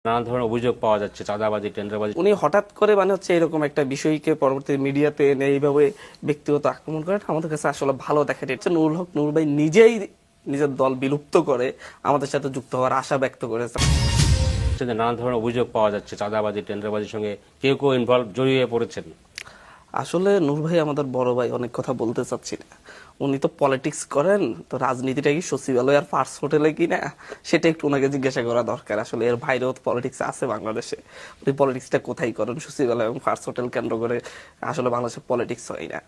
নানা ধরনের অভিযোগ পাওয়া যাচ্ছে, চাঁদাবাজি, টেন্ডারবাজি। উনি হঠাৎ করে এরকম একটা বিষয়কে পরবর্তী মিডিয়াতে এনে এইভাবে ব্যক্তিগত আক্রমণ করেন আমাদের কাছে আসলে ভালো দেখা যাচ্ছে। নুরুল হক নূর ভাই নিজেই নিজের দল বিলুপ্ত করে আমাদের সাথে যুক্ত হওয়ার আশা ব্যক্ত করেছেন। নানা ধরনের অভিযোগ পাওয়া যাচ্ছে, চাঁদাবাজি, টেন্ডারবাজির সঙ্গে কেউ কেউ ইনভলভ, জড়িয়ে পড়েছেন। আসলে নূর ভাই আমাদের বড় ভাই, অনেক কথা বলতে চাচ্ছি না। উনি তো পলিটিক্স করেন, তো রাজনীতিটা কি সচিবালয় আর ফার্স্ট হোটেলে কিনা সেটা একটু ওনাকে জিজ্ঞাসা করা দরকার। আসলে এর বাইরেও পলিটিক্স আছে বাংলাদেশে। উনি পলিটিক্সটা কোথায় করেন? সচিবালয় এবং ফার্স্ট হোটেল কেন্দ্র করে আসলে বাংলাদেশে পলিটিক্স হয় না।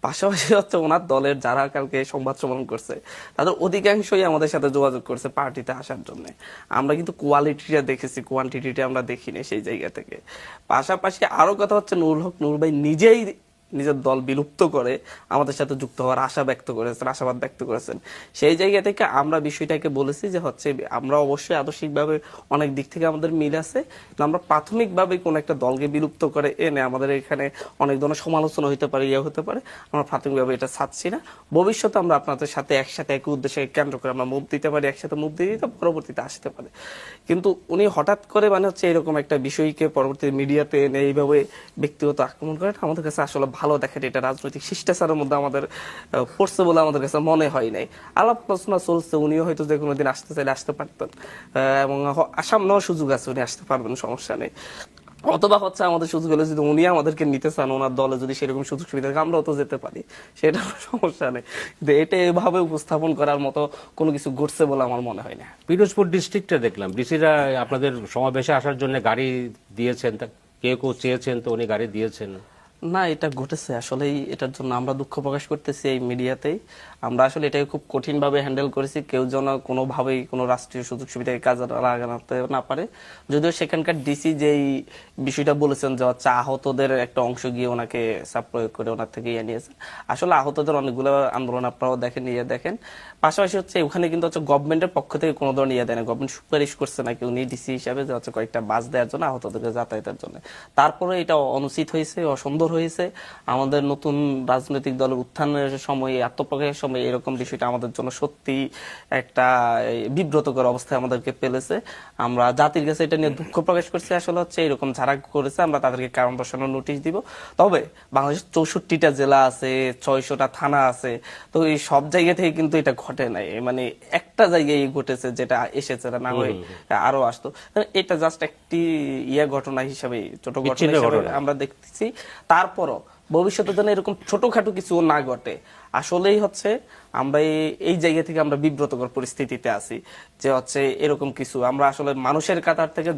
পাশাপাশি ওনার দলের যারা কালকে সংবাদ সম্মেলন করছে তাদের অধিকাংশই আমাদের সাথে যোগাযোগ করছে পার্টিতে আসার জন্য। আমরা কিন্তু কোয়ালিটিটা দেখেছি, কোয়ান্টিটিটা আমরা দেখিনি সেই জায়গা থেকে। পাশাপাশি আরো কথা হচ্ছে, নুরুল হক নূর ভাই নিজেই নিজের দল বিলুপ্ত করে আমাদের সাথে যুক্ত হওয়ার আশা ব্যক্ত করেছেন, আশাবাদ ব্যক্ত করেছেন। সেই জায়গা থেকে আমরা বিষয়টাকে বলেছি যে আমরা অবশ্যই আদর্শিকভাবে অনেক দিক থেকে আমাদের মিল আছে, আমরা প্রাথমিকভাবে কোন একটা দলকে বিলুপ্ত করে এনে আমাদের এখানে অনেক ধরনের সমালোচনা হতে পারে, হতে পারে। আমরা প্রাথমিকভাবে এটা চাচ্ছি না। ভবিষ্যতে আমরা আপনাদের সাথে একসাথে এক উদ্দেশ্যে কেন্দ্র করে আমরা মুভ দিতে পারি, একসাথে মুভ দিয়ে দিতে পরবর্তীতে আসতে পারে। কিন্তু উনি হঠাৎ করে এরকম একটা বিষয়কে পরবর্তী মিডিয়াতে এনে এইভাবে ব্যক্তিগত আক্রমণ করেন আমাদের কাছে আসলে ভালো দেখেন। এটা রাজনৈতিক শিষ্টাচারের মধ্যে আমাদের পড়ছে বলে আমাদের কাছে মনে হয় নাই। আলাপ আলোচনা চলছে, উনিও হয়তো যে কোনো দিন আসতে চাইলে আসতে পারতেন, এবং সামনেও সুযোগ আছে, উনি আসতে পারবেন, সমস্যা নেই। অথবা আমাদের সুযোগ হলে যদি উনি আমাদেরকে নিতে চান, ওনার দলে যদি সেরকম সুযোগ সুবিধা থাকে আমরাও তো যেতে পারি, সেটা সমস্যা নেই। কিন্তু এটা এভাবে উপস্থাপন করার মতো কোনো কিছু ঘটছে বলে আমার মনে হয় না। পিরোজপুর ডিস্ট্রিক্টে দেখলাম ডিসিরা আপনাদের সমাবেশে আসার জন্য গাড়ি দিয়েছেন, কেউ কেউ চেয়েছেন তো উনি গাড়ি দিয়েছেন। না, এটা ঘটেছে আসলেই। এটার জন্য আমরা দুঃখ প্রকাশ করতেছি এই মিডিয়াতেই। আমরা আসলে এটাকে খুব কঠিন ভাবে হ্যান্ডেল করেছি। কেউ যেন কোনোভাবেই কোনো রাষ্ট্রীয় সুযোগ সুবিধাকে কাজে লাগাতে না পারে। যদিও সেখানকার ডিসি যেই বিষয়টা বলেছেন যে আহতদের একটা অংশ গিয়ে ওনাকে চাপ প্রয়োগ করে ওনার থেকে ইয়ে নিয়েছেন। আসলে আহতদের অনেকগুলো আন্দোলন আপনারাও দেখেন, দেখেন। পাশাপাশি ওখানে কিন্তু গভর্নমেন্টের পক্ষ থেকে কোনো ধরনের ইয়ে দেয় না। গভর্নমেন্ট সুপারিশ করছে নাকি উনি ডিসি হিসাবে যে কয়েকটা বাস দেওয়ার জন্য আহতদেরকে যাতায়াতের জন্য। তারপরে এটা অনুচিত হয়েছে, অসুন্দর হয়েছে। আমাদের নতুন রাজনৈতিক দলের উত্থানের সময়, আত্মপ্রকাশের সময় এরকম বিষয়টা আমাদের জন্য সত্যি একটা বিব্রতকর অবস্থায় আমাদেরকে ফেলেছে। আমরা জাতির কাছে এটা নিয়ে দুঃখ প্রকাশ করছি। আসলে এরকম যারা করেছে আমরা তাদেরকে কারণ দর্শানোর নোটিশ দিব। তবে বাংলাদেশের 64টা জেলা আছে, 600টা থানা আছে, তো এই সব জায়গা থেকে কিন্তু এটা ঘটে নাই। একটা জায়গায় ঘটেছে যেটা এসেছে, না হয়ে আরো আসতো। এটা জাস্ট একটি ঘটনা হিসাবে, ছোট ঘটনা হিসাবে আমরা দেখতেছি। তারপরও ভবিষ্যতে যেন এরকম ছোটখাটো কিছু না ঘটে। আসলেই আমরা এই জায়গা থেকে আমরা বিব্রতকর পরিস্থিতিতে আছি যে এরকম কিছু আমরা আসলে মানুষের কাতার থেকে